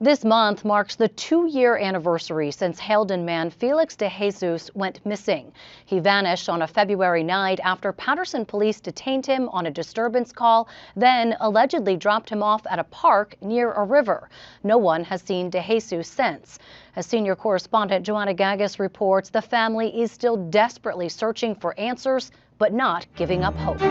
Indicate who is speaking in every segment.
Speaker 1: This month marks the 2-year anniversary since Halden man Felix DeJesus went missing. He vanished on a February night after Paterson police detained him on a disturbance call, then allegedly dropped him off at a park near a river. No one has seen DeJesus since. As senior correspondent Joanna Gagas reports, the family is still desperately searching for answers, but not giving up hope.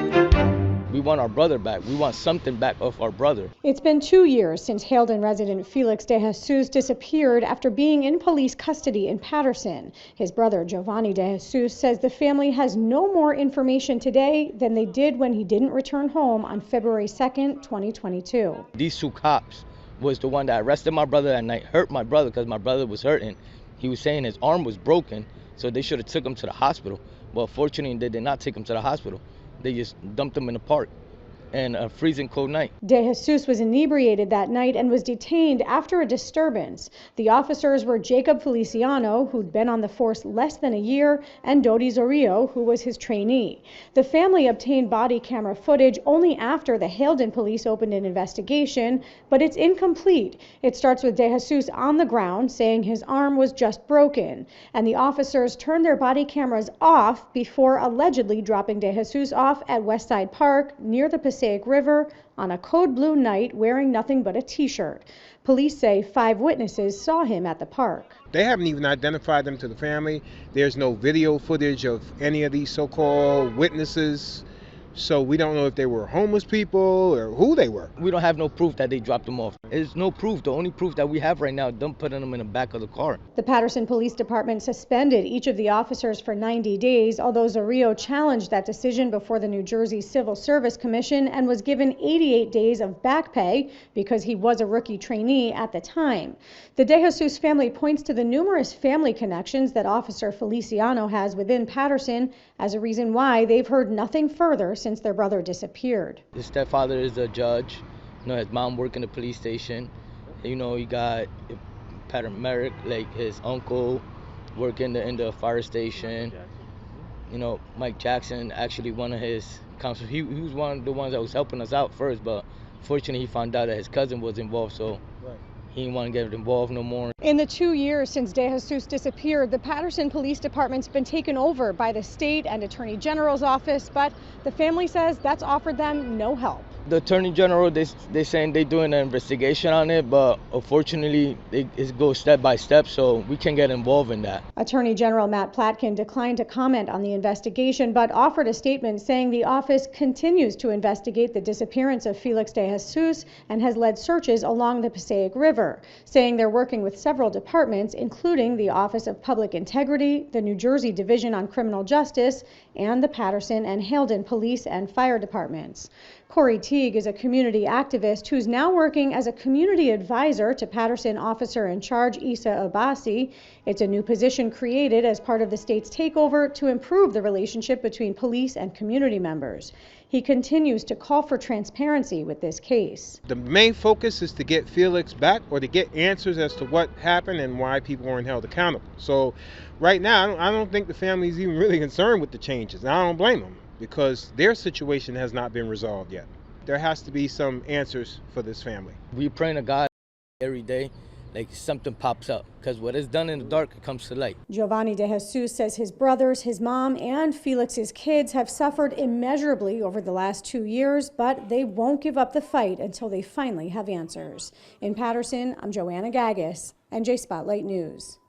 Speaker 2: We want our brother back. We want something back of our brother.
Speaker 3: It's been 2 years since Halden resident Felix DeJesus disappeared after being in police custody in Paterson. His brother, Giovanni DeJesus, says the family has no more information today than they did when he didn't return home on February 2nd, 2022.
Speaker 2: These two cops was the one that arrested my brother that night, hurt my brother because my brother was hurting. He was saying his arm was broken, so they should have took him to the hospital. But fortunately, they did not take him to the hospital. They just dumped him in the park in a freezing cold night.
Speaker 3: DeJesus was inebriated that night and was detained after a disturbance. The officers were Jacob Feliciano, who'd been on the force less than a year, and Dodi Zorillo, who was his trainee. The family obtained body camera footage only after the Halden police opened an investigation, but it's incomplete. It starts with DeJesus on the ground saying his arm was just broken, and the officers turned their body cameras off before allegedly dropping DeJesus off at Westside Park near the Passaic River on a code blue night wearing nothing but a t-shirt. Police say 5 witnesses saw him at the park.
Speaker 4: They haven't even identified them to the family. There's no video footage of any of these so-called witnesses. So we don't know if they were homeless people or who they were.
Speaker 2: We don't have no proof that they dropped them off. There's no proof. The only proof that we have right now is them putting them in the back of the car.
Speaker 3: The Paterson Police Department suspended each of the officers for 90 days, although Zorillo challenged that decision before the New Jersey Civil Service Commission and was given 88 days of back pay because he was a rookie trainee at the time. The DeJesus family points to the numerous family connections that Officer Feliciano has within Paterson as a reason why they've heard nothing further since their brother disappeared.
Speaker 2: His stepfather is a judge. His mom worked in the police station. He got paramedic, like his uncle working in the fire station. Mike Jackson, actually one of his counselors. He was one of the ones that was helping us out first, but fortunately he found out that his cousin was involved, so he didn't want to get involved no more.
Speaker 3: In the 2 years since DeJesus disappeared, the Paterson Police Department's been taken over by the state and Attorney General's office, but the family says that's offered them no help.
Speaker 2: The Attorney General, they're saying they're doing an investigation on it, but unfortunately it goes step by step, so we can't get involved in that.
Speaker 3: Attorney General Matt Platkin declined to comment on the investigation, but offered a statement saying the office continues to investigate the disappearance of Felix DeJesus and has led searches along the Passaic River, saying they're working with several departments, including the Office of Public Integrity, the New Jersey Division on Criminal Justice, and the Paterson and Halden Police and Fire Departments. Corey Teague is a community activist who's now working as a community advisor to Paterson officer in charge Issa Abbasi. It's a new position created as part of the state's takeover to improve the relationship between police and community members. He continues to call for transparency with this case.
Speaker 4: The main focus is to get Felix back or to get answers as to what happened and why people weren't held accountable. So right now, I don't think the family is even really concerned with the changes. And I don't blame them, because their situation has not been resolved yet. There has to be some answers for this family.
Speaker 2: We praying to God every day, like something pops up, because what is done in the dark, it comes to light.
Speaker 3: Giovanni DeJesus says his brothers, his mom, and Felix's kids have suffered immeasurably over the last 2 years, but they won't give up the fight until they finally have answers. In Paterson, I'm Joanna Gagas, NJ Spotlight News.